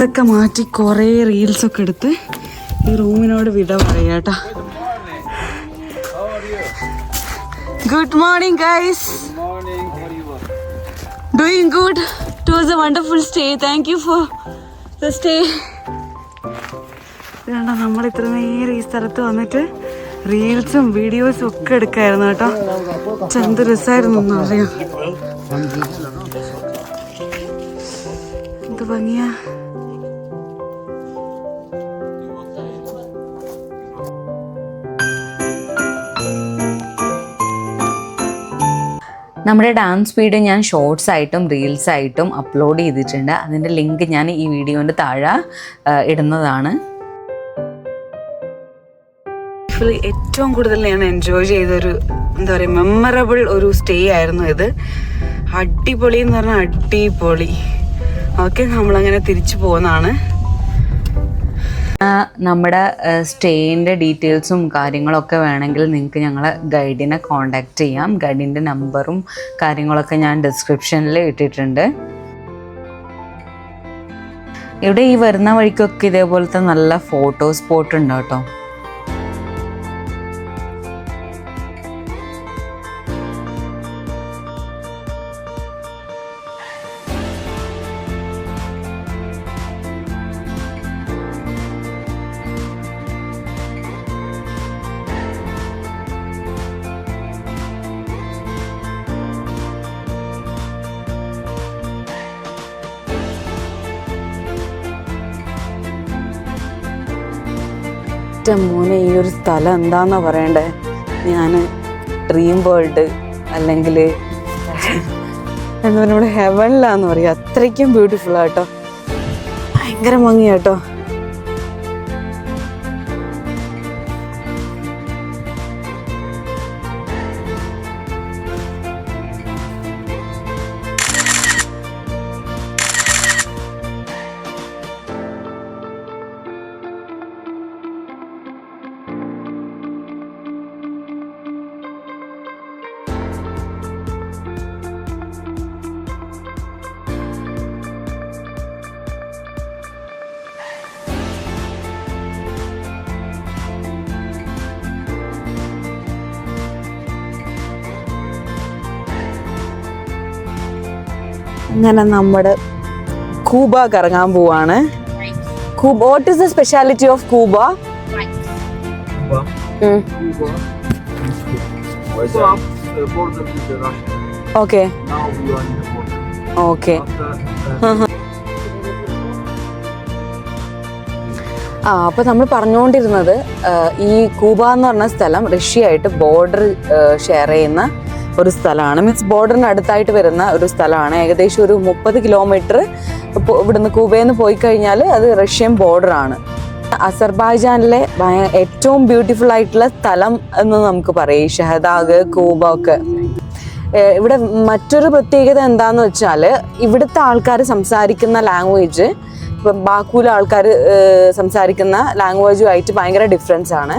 ഇതൊക്കെ മാറ്റി കുറേ റീൽസൊക്കെ എടുത്ത് ഈ റൂമിനോട് വിട പറയാട്ടാ. Good morning guys. Doing good. It was a wonderful stay. Thank you for the stay. ഇതുകൊണ്ടാ നമ്മൾ ഇത്ര നേരം ഈ സ്ഥലത്ത് വന്നിട്ട് റീൽസും വീഡിയോസും ഒക്കെ എടുക്കായിരുന്നു കേട്ടോ. എന്ത് രസമായിരുന്നു എന്ന് അറിയാം. എന്ത് ഭംഗിയാ. നമ്മുടെ ഡാൻസ് വീഡിയോ ഞാൻ ഷോർട്സ് ആയിട്ടും റീൽസ് ആയിട്ടും അപ്ലോഡ് ചെയ്തിട്ടുണ്ട്. അതിൻ്റെ ലിങ്ക് ഞാൻ ഈ വീഡിയോൻ്റെ താഴെ ഇടുന്നതാണ്. ഏറ്റവും കൂടുതൽ ഞാൻ എൻജോയ് ചെയ്തൊരു എന്താ പറയുക മെമ്മറബിൾ ഒരു സ്റ്റേ ആയിരുന്നു ഇത്. അടിപൊളി എന്ന് പറഞ്ഞാൽ അടിപൊളി. ഓക്കെ, നമ്മളങ്ങനെ തിരിച്ചു പോകുന്നതാണ്. നമ്മുടെ സ്റ്റേയിൻ്റെ ഡീറ്റെയിൽസും കാര്യങ്ങളൊക്കെ വേണമെങ്കിൽ നിങ്ങൾക്ക് ഞങ്ങളെ ഗൈഡിനെ കോൺടാക്റ്റ് ചെയ്യാം. ഗൈഡിൻ്റെ നമ്പറും കാര്യങ്ങളൊക്കെ ഞാൻ ഡിസ്ക്രിപ്ഷനിൽ ഇട്ടിട്ടുണ്ട്. ഇവിടെ ഈ വരുന്ന വഴിക്കൊക്കെ ഇതേപോലത്തെ നല്ല ഫോട്ടോ സ്പോട്ട് ഉണ്ട് കേട്ടോ. മോനെ, ഈ ഒരു സ്ഥലം എന്താന്നാ പറയണ്ടേ, ഞാൻ ഡ്രീം വേൾഡ് അല്ലെങ്കിൽ എന്താ പറയുക ഇവിടെ ഹെവനിലാന്ന് പറയാം. അത്രയ്ക്കും ബ്യൂട്ടിഫുൾ ആട്ടോ, ഭയങ്കര ഭംഗിയാട്ടോ. അങ്ങനെ നമ്മുടെ കൂബ കറങ്ങാൻ പോവാണ്. What is the speciality of കൂബ? Okay okay. അപ്പൊ നമ്മൾ പറഞ്ഞുകൊണ്ടിരുന്നത് ഈ കൂബ എന്ന് പറഞ്ഞ സ്ഥലം റഷ്യയായിട്ട് ബോർഡർ ഷെയർ ചെയ്യുന്ന ഒരു സ്ഥലമാണ്. മീൻസ് ബോർഡറിന് അടുത്തായിട്ട് വരുന്ന ഒരു സ്ഥലമാണ്. ഏകദേശം ഒരു 30 കിലോമീറ്റർ ഇവിടുന്ന് കൂബയിൽ നിന്ന് പോയി കഴിഞ്ഞാൽ അത് റഷ്യൻ ബോർഡറാണ്. അസർബൈജാനിലെ ഏറ്റവും ബ്യൂട്ടിഫുൾ ആയിട്ടുള്ള സ്ഥലം എന്ന് നമുക്ക് പറയാം ഈ ഷഹദാഗ്, കൂബ ഒക്കെ. ഇവിടെ മറ്റൊരു പ്രത്യേകത എന്താന്ന് വെച്ചാൽ ഇവിടുത്തെ ആൾക്കാർ സംസാരിക്കുന്ന ലാംഗ്വേജ് ഇപ്പം ബാക്കൂലെ ആൾക്കാർ സംസാരിക്കുന്ന ലാംഗ്വേജുമായിട്ട് ഭയങ്കര ഡിഫറൻസ് ആണ്.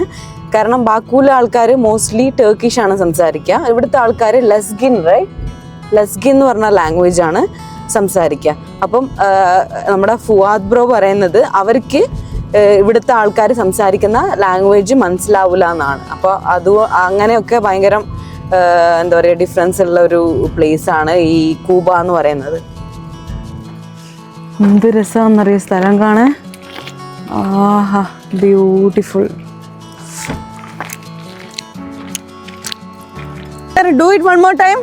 കാരണം ബാക്കൂലെ ആൾക്കാർ മോസ്റ്റ്ലി ടർക്കിഷ് ആണ് സംസാരിക്കുക. ഇവിടുത്തെ ആൾക്കാർ ലസ്ഗിൻ എന്ന് പറഞ്ഞ ലാംഗ്വേജ് ആണ് സംസാരിക്കുക. അപ്പം നമ്മുടെ ഫുവാദ് ബ്രോ പറയുന്നത് അവർക്ക് ഇവിടുത്തെ ആൾക്കാർ സംസാരിക്കുന്ന ലാംഗ്വേജ് മനസ്സിലാവില്ല എന്നാണ്. അപ്പോൾ അങ്ങനെയൊക്കെ ഭയങ്കര എന്താ പറയുക ഡിഫറൻസ് ഉള്ള ഒരു പ്ലേസ് ആണ് ഈ കൂബ എന്ന് പറയുന്നത്. എന്ത് രസമാണെന്നറിയ സ്ഥലം കാണാൻ. ആഹാ, beautiful. Do it one more time.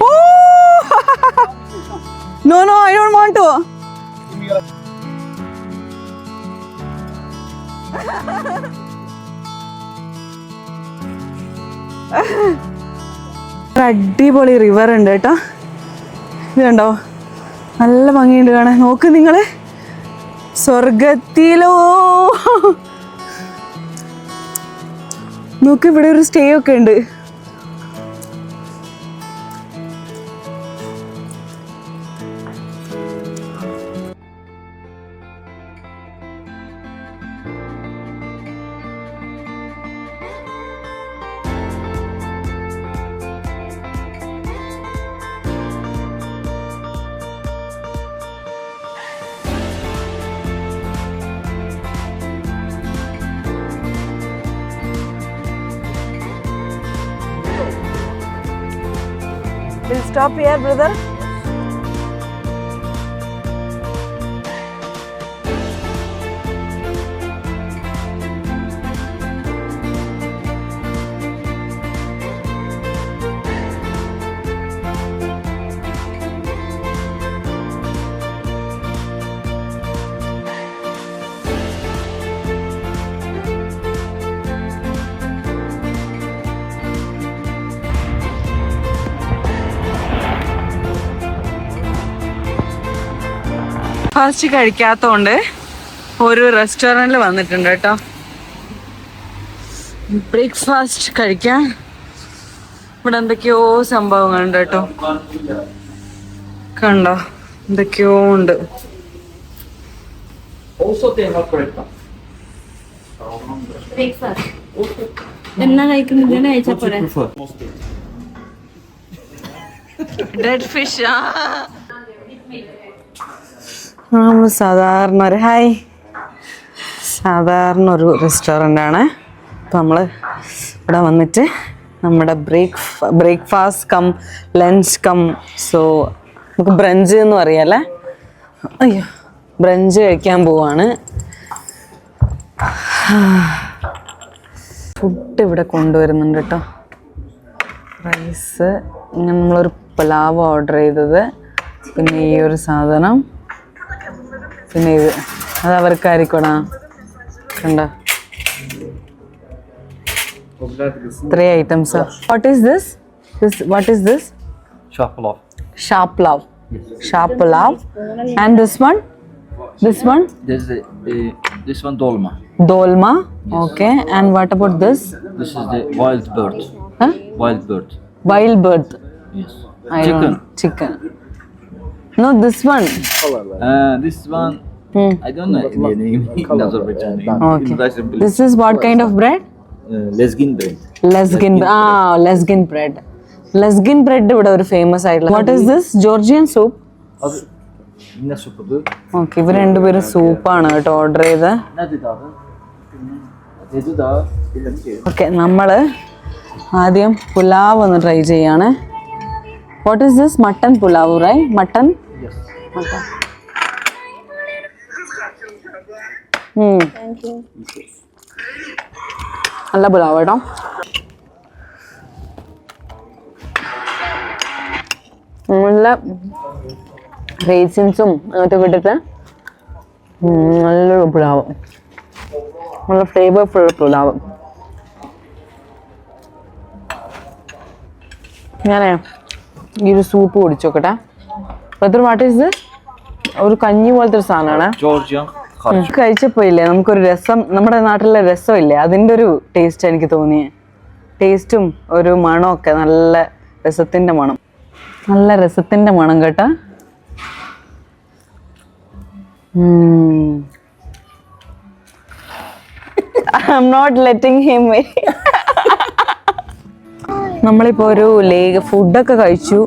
Oh! No, I don't want to. അടിപൊളി റിവർ ഉണ്ട് കേട്ടോ. ഇത് കണ്ടോ, നല്ല ഭംഗിയുണ്ട് കാണാൻ. നോക്ക് നിങ്ങള്, സ്വർഗത്തിലോ. നോക്ക്, ഇവിടെ ഒരു സ്റ്റേ ഒക്കെ ഉണ്ട്. stop here, brother? ഫാസ്റ്റ് കഴിക്കാത്തോണ്ട് ഒരു റെസ്റ്റോറൻറ്റിൽ വന്നിട്ടുണ്ട് കേട്ടോ. ബ്രേക്ക്ഫാസ്റ്റ് കഴിക്കാൻ ഇവിടെ എന്തൊക്കെയോ സംഭവങ്ങളുണ്ട് കേട്ടോ. കണ്ടോ, എന്തൊക്കെയോ ഉണ്ട്. എന്നാ കഴിക്കുന്നില്ല കഴിച്ചാ പോരെ. Dead fish. നമ്മൾ സാധാരണ ഒരു സാധാരണ ഒരു റെസ്റ്റോറൻ്റ് ആണ്. അപ്പം നമ്മൾ ഇവിടെ വന്നിട്ട് നമ്മുടെ breakfast cum lunch cum, so നമുക്ക് ബ്രഞ്ച് എന്ന് പറയാല്ലേ. അയ്യോ, ബ്രഞ്ച് കഴിക്കാൻ പോവാണ്. ഫുഡ് ഇവിടെ കൊണ്ടുവരുന്നുണ്ട് കേട്ടോ. റൈസ്, ഇങ്ങനെ നമ്മളൊരു പുലാവ് ഓർഡർ ചെയ്തത്, പിന്നെ ഈ ഒരു സാധനം, പിന്നെ ഇത് അത് അവർക്കായിരിക്കണ കണ്ടോ. 3 items. What is this? What is this? Sharp pulao. Sharp pulao. Sharp pulao. And this one? This one dolma. Dolma. Okay. And what about this? This is the wild bird. Huh? Wild bird. Wild bird. Yes. Chicken. Chicken. No, this one. This one. I don't know the name in Azerbaijan. Okay. This is what kind of bread? Lezgin bread. Lezgin. Lezgin bread. Lezgin bread ഇവിടെ ഒരു famous ആയിട്ടുള്ള. What is this? Georgian soup? Ne soupu? Okay, ഇവർ രണ്ടുപേരും സൂപ്പാണ് കേട്ടോ order ചെയ്ത്. Okay, നമ്മൾ ആദ്യം പുലാവ് ഒന്ന് ട്രൈ ചെയ്യാണ്. What is this? Mutton pulao, right? Mutton. നല്ല പുലാവ് കേട്ടോ. നല്ല റേസിൻസും അങ്ങനത്തെ ഇട്ടിട്ട് നല്ലൊരു പുലാവ്, നല്ല ഫ്ലേവർഫുൾ പുലാവ്. ഞാനേ ഈ ഒരു സൂപ്പ് കുടിച്ചു നോക്കട്ടെ. Brother, what is this? ഒരു കഞ്ഞി പോലത്തെ ഒരു സാധനമാണ്. കഴിച്ചപ്പോ ഇല്ലേ നമുക്കൊരു രസം, നമ്മുടെ നാട്ടിലെ രസമില്ലേ, അതിൻ്റെ ഒരു ടേസ്റ്റ് എനിക്ക് തോന്നിയേ. ടേസ്റ്റും ഒരു മണമൊക്കെ നല്ല രസത്തിൻ്റെ മണം, നല്ല രസത്തിൻ്റെ മണം കേട്ടോ. I'm not letting him wait. നമ്മളിപ്പോൾ ഒരു ഫുഡൊക്കെ കഴിച്ചു,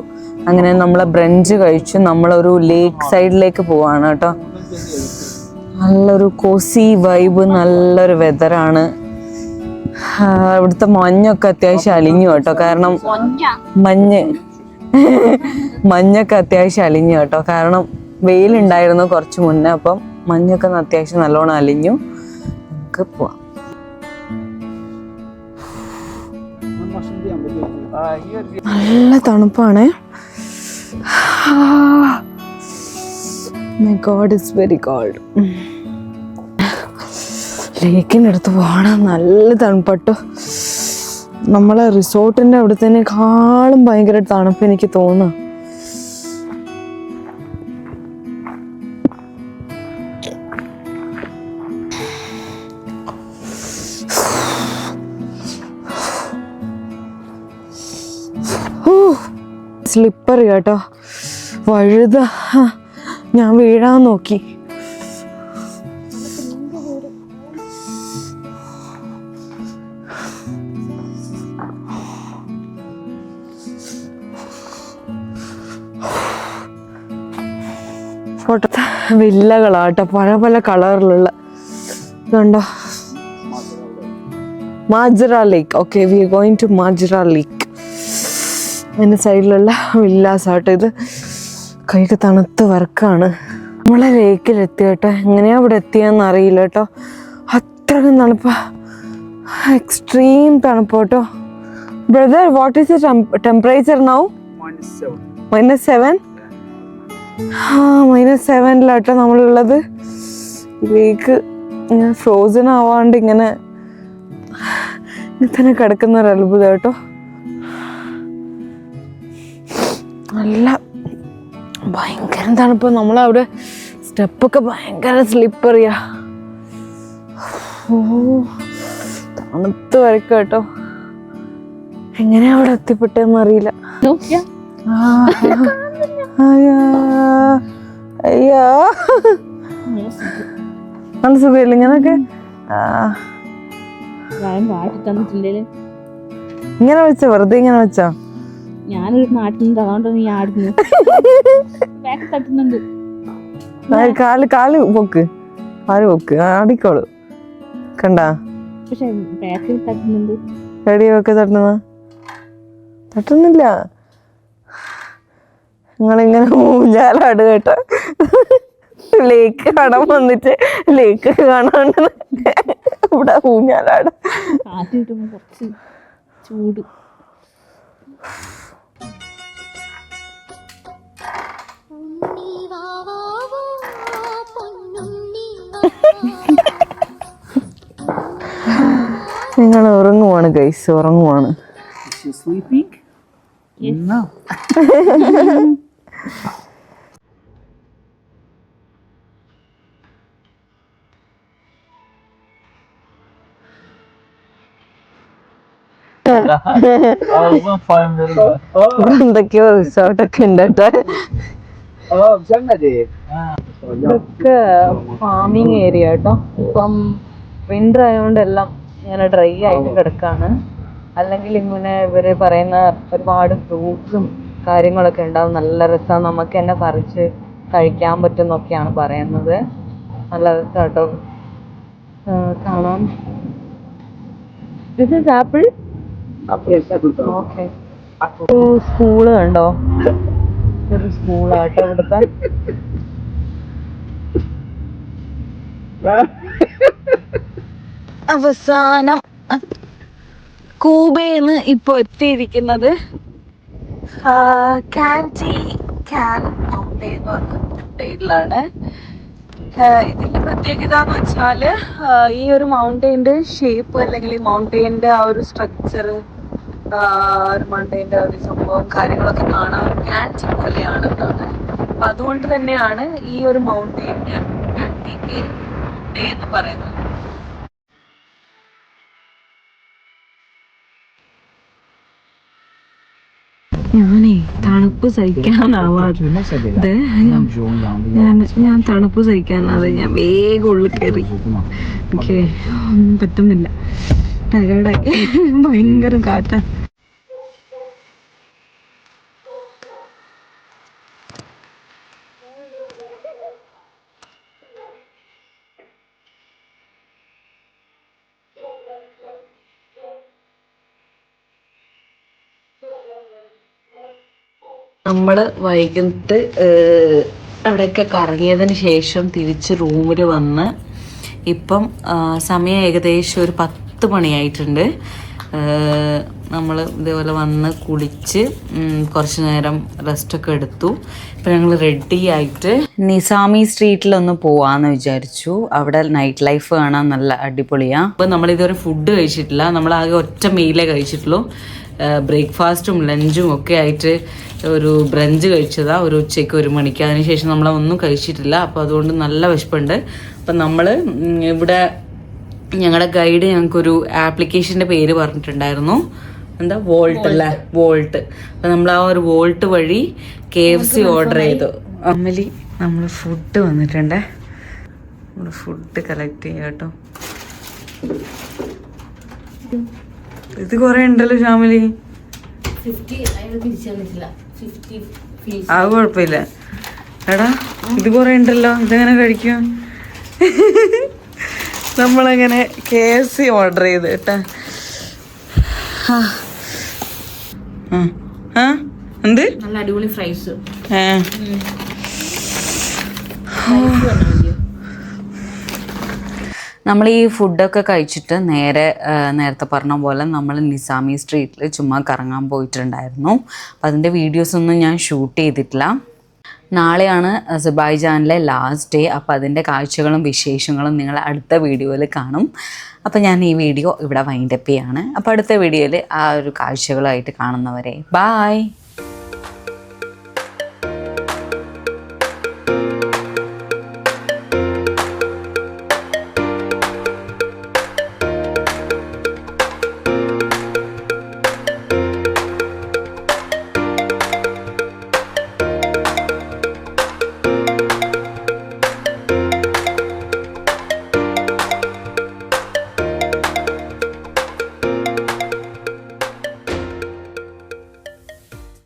അങ്ങനെ നമ്മൾ ബ്രഞ്ച് കഴിച്ചു. നമ്മളൊരു ലേക്ക് സൈഡിലേക്ക് പോവാണ് കേട്ടോ. നല്ലൊരു കോസി വൈബ്, നല്ലൊരു വെതറാണ്. ഇവിടുത്തെ മഞ്ഞൊക്കെ അത്യാവശ്യം അലിഞ്ഞു കേട്ടോ, കാരണം മഞ്ഞൊക്കെ അത്യാവശ്യം അലിഞ്ഞു കേട്ടോ, കാരണം വെയിലുണ്ടായിരുന്നു കുറച്ച് മുന്നേ. അപ്പം മഞ്ഞൊക്കെ അത്യാവശ്യം നല്ലോണം അലിഞ്ഞു. നമുക്ക് പോവാം. നല്ല തണുപ്പാണ്. My God, it's very cold. ലേക്കിൻ്റെ അടുത്ത് പോകണം. നല്ല തണുപ്പട്ടോ. നമ്മളെ റിസോർട്ടിൻ്റെ അവിടുത്തേക്കാളും ഭയങ്കര തണുപ്പ് എനിക്ക് തോന്നുന്നു. സ്ലിപ്പർ കേട്ടോ, വഴുത. ഞാൻ വീഴാൻ നോക്കി. വില്ലകളാട്ടോ, പല പല കളറിലുള്ള. ഇതുണ്ടോ, Majra lake. Okay, we are going to Majra lake. എൻ്റെ സൈഡിലുള്ള വില്ലാസാട്ടോ ഇത്. കൈക്ക് തണുത്ത് വർക്കാണ്. നമ്മളെ ലേക്കിലെത്തി കേട്ടോ. എങ്ങനെയാ ഇവിടെ എത്തിയെന്ന് അറിയില്ല കേട്ടോ. അത്രയും തണുപ്പാ, എക്സ്ട്രീം തണുപ്പ് കേട്ടോ. Brother, what is the temperature now? -7. -7 നമ്മളുള്ളത്. ലേക്ക് ഇങ്ങനെ ഫ്രോസൺ ആവാണ്ട് ഇങ്ങനെ തന്നെ കിടക്കുന്ന ഒരു അത്ഭുതം കേട്ടോ. നല്ല ഭയങ്കര തണുപ്പ്. നമ്മളവിടെ സ്റ്റെപ്പൊക്കെ ഭയങ്കര സ്ലിപ്പറിയാ. തണുത്ത് വരയ്ക്ക കേട്ടോ. എങ്ങനെയാ അവിടെ എത്തിപ്പെട്ടെന്ന് അറിയില്ല. അയ്യാ നല്ല സുഖമില്ല ഇങ്ങനൊക്കെ. ഇങ്ങനെ വെച്ചോ, വെറുതെ ഇങ്ങനെ വെച്ചോ. ഞാനൊരു നാട്ടിലുണ്ട്, അതുകൊണ്ട് നീ ആടുന്നു. തട്ടുന്നുണ്ട്. കാല് പൊക്ക്, ആടിക്കോളൂ. കണ്ടാ പക്ഷെ ബാക്കിൽ തട്ടുന്നുണ്ട്. റെഡിയൊക്കെ തട്ടുന്നില്ല. നിങ്ങളിങ്ങനെ ഊഞ്ഞാലാട് കേട്ടോ. ലേക്ക് കാണാൻ വന്നിട്ട് ലേക്ക് കാണാണ്ട് ഇവിടെ ഊഞ്ഞാലാട്. കാറ്റ് കിട്ടുമ്പോ കുറച്ച് ചൂട്. നിങ്ങൾ ഉറങ്ങുവാണ് ഗൈസ്, ഉറങ്ങുവാണ്. എന്തൊക്കെയോ റിസോർട്ടൊക്കെ ഉണ്ട് കേട്ടോ. ഇതൊക്കെ ഫാമിങ് ഏരിയ കേട്ടോ. ഇപ്പം വിന്റർ ആയതുകൊണ്ട് എല്ലാം ഇങ്ങനെ ഡ്രൈ ആയിട്ട് കിടക്കാണ്. അല്ലെങ്കിൽ ഇങ്ങനെ ഇവര് പറയുന്ന ഒരുപാട് ഫ്രൂട്ട്സും കാര്യങ്ങളൊക്കെ ഉണ്ടാവും. നല്ല രസമാണ്, നമുക്ക് തന്നെ പറിച്ച് കഴിക്കാൻ പറ്റുന്നൊക്കെയാണ് പറയുന്നത്. നല്ല രസം കേട്ടോ കാണാൻ. This is apple. Okay, school കണ്ടോ? ഒരു സ്കൂളാട്ടോ ഇവിടുത്തെ. അവസാനം കൂബേന്ന് ഇപ്പൊ എത്തിയിരിക്കുന്നത് മൗണ്ടൈനിലാണ്. ഇതിന്റെ പ്രത്യേകത എന്ന് വെച്ചാല് ഈ ഒരു മൗണ്ടൈൻ്റെ ഷേപ്പ് അല്ലെങ്കിൽ ഈ മൗണ്ടൈൻ്റെ ആ ഒരു സ്ട്രക്ചർ, മൗണ്ടൈൻ്റെ ഒരു സംഭവം കാര്യങ്ങളൊക്കെ കാണാൻ കാൻറ്റി പോലെയാണ് എന്നാണ്. അപ്പൊ അതുകൊണ്ട് തന്നെയാണ് ഈ ഒരു മൗണ്ടൈൻ്റെ എന്ന് പറയുന്നത്. ഞാനേ തണുപ്പ് സഹിക്കാനാവാതെ ഞാൻ തണുപ്പ് സഹിക്കാനാവാതെ ഞാൻ വേഗം ഉള്ളിൽ കയറി. എനിക്ക് ഒന്നും പറ്റുന്നില്ല, ടയേർഡായി. ഭയങ്കര കാറ്റാ. നമ്മൾ വൈകിട്ട് അവിടെയൊക്കെ കറങ്ങിയതിന് ശേഷം തിരിച്ച് റൂമിൽ വന്ന് ഇപ്പം സമയം ഏകദേശം ഒരു 10 മണിയായിട്ടുണ്ട്. നമ്മൾ ഇതേപോലെ വന്ന് കുളിച്ച് കുറച്ച് നേരം റെസ്റ്റൊക്കെ എടുത്തു. ഇപ്പം ഞങ്ങൾ റെഡി ആയിട്ട് നിസാമി സ്ട്രീറ്റിലൊന്ന് പോവാന്ന് വിചാരിച്ചു. അവിടെ നൈറ്റ് ലൈഫ് കാണാൻ നല്ല അടിപൊളിയാണ്. അപ്പം നമ്മളിതുവരെ ഫുഡ് കഴിച്ചിട്ടില്ല. നമ്മളാകെ ഒറ്റ മീലേ കഴിച്ചിട്ടുള്ളൂ. ബ്രേക്ക്ഫാസ്റ്റും ലഞ്ചും ഒക്കെ ആയിട്ട് ഒരു ബ്രഞ്ച് കഴിച്ചതാണ്, ഒരു ഉച്ചയ്ക്ക് 1 മണിക്ക്. അതിനുശേഷം നമ്മളൊന്നും കഴിച്ചിട്ടില്ല. അപ്പോൾ അതുകൊണ്ട് നല്ല വിശപ്പുണ്ട്. അപ്പം നമ്മൾ ഇവിടെ ഞങ്ങളുടെ ഗൈഡ് ഞങ്ങൾക്കൊരു ആപ്ലിക്കേഷൻ്റെ പേര് പറഞ്ഞിട്ടുണ്ടായിരുന്നു. എന്താ, വോൾട്ട് അല്ലേ, വോൾട്ട്. അപ്പം നമ്മൾ ആ ഒരു വോൾട്ട് വഴി KFC ഓർഡർ ചെയ്തു. അമ്മലി നമ്മൾ ഫുഡ് വന്നിട്ടുണ്ട്. നമ്മൾ ഫുഡ് കളക്ട് ചെയ്യാം കേട്ടോ. ഇത് കുറേ ഉണ്ടല്ലോ ഷാമിലി. അത് കുഴപ്പമില്ല എടാ, ഇത് കുറേ ഉണ്ടല്ലോ. ഇതെങ്ങനെ കഴിക്കും? നമ്മളങ്ങനെ KFC ഓർഡർ ചെയ്ത് കേട്ടാ. ആ എന്ത് നല്ല അടിപൊളി ഫ്രൈസ്. നമ്മൾ ഈ ഫുഡൊക്കെ കഴിച്ചിട്ട് നേരത്തെ പറഞ്ഞ പോലെ നമ്മൾ നിസാമി സ്ട്രീറ്റിൽ ചുമ്മാ കറങ്ങാൻ പോയിട്ടുണ്ടായിരുന്നു. അപ്പം അതിൻ്റെ വീഡിയോസൊന്നും ഞാൻ ഷൂട്ട് ചെയ്തിട്ടില്ല. നാളെയാണ് അസർബൈജാനിലെ ലാസ്റ്റ് ഡേ. അപ്പോൾ അതിൻ്റെ കാഴ്ചകളും വിശേഷങ്ങളും നിങ്ങൾ അടുത്ത വീഡിയോയിൽ കാണും. അപ്പോൾ ഞാൻ ഈ വീഡിയോ ഇവിടെ വൈൻഡപ്പ് ചെയ്യാണ്. അപ്പോൾ അടുത്ത വീഡിയോയിൽ ആ ഒരു കാഴ്ചകളായിട്ട് കാണുന്നവരെ ബായ്.